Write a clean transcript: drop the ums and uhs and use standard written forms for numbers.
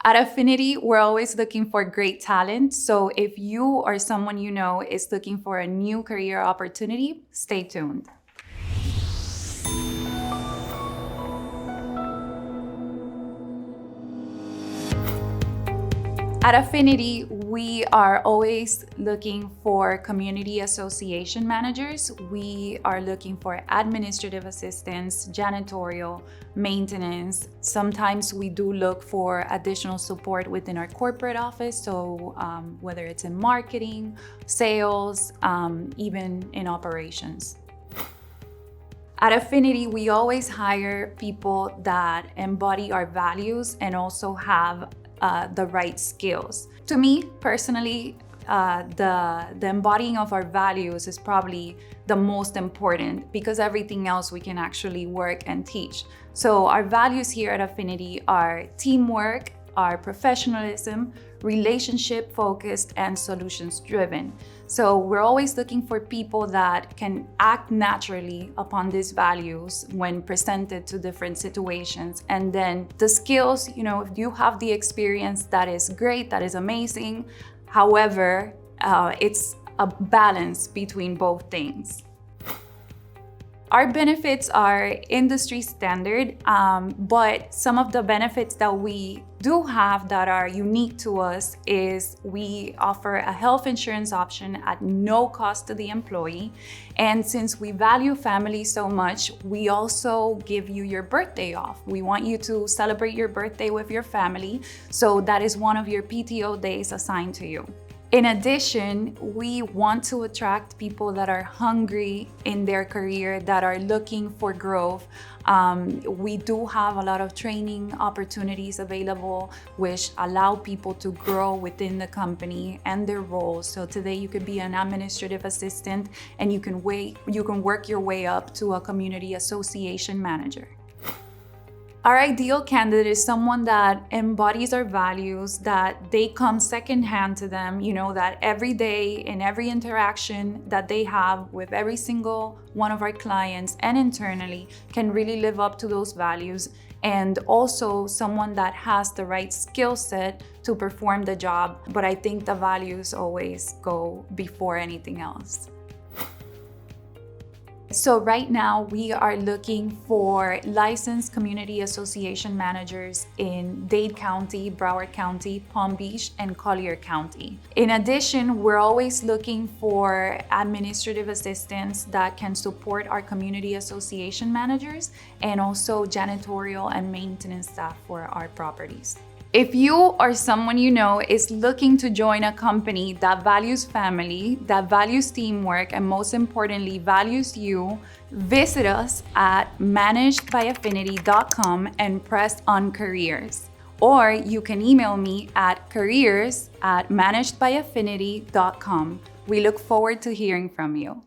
At Affinity, we're always looking for great talent. So if you or someone you know is looking for a new career opportunity, stay tuned. At Affinity, we are always looking for community association managers. We are looking for administrative assistants, janitorial, maintenance. Sometimes we do look for additional support within our corporate office. So whether it's in marketing, sales, even in operations. At Affinity, we always hire people that embody our values and also have the right skills. To me, personally, the embodying of our values is probably the most important because everything else we can actually work and teach. So our values here at Affinity are teamwork, our professionalism, relationship focused, and solutions driven. So we're always looking for people that can act naturally upon these values when presented to different situations. And then the skills, if you have the experience, that is great, that is amazing. However, it's a balance between both things. Our benefits are industry standard, but some of the benefits that we do have that are unique to us is we offer a health insurance option at no cost to the employee. And since we value family so much, we also give you your birthday off. We want you to celebrate your birthday with your family, so that is one of your PTO days assigned to you. In addition, we want to attract people that are hungry in their career, that are looking for growth. We do have a lot of training opportunities available, which allow people to grow within the company and their roles. So today you could be an administrative assistant and you can work your way up to a community association manager. Our ideal candidate is someone that embodies our values, that they come secondhand to them, that every day in every interaction that they have with every single one of our clients and internally can really live up to those values. And also someone that has the right skill set to perform the job. But I think the values always go before anything else. So right now we are looking for licensed community association managers in Dade County, Broward County, Palm Beach, and Collier County. In addition, we're always looking for administrative assistants that can support our community association managers and also janitorial and maintenance staff for our properties. If you or someone you know is looking to join a company that values family, that values teamwork, and most importantly, values you, visit us at managedbyaffinity.com and press on careers. Or you can email me at careers@managedbyaffinity.com. We look forward to hearing from you.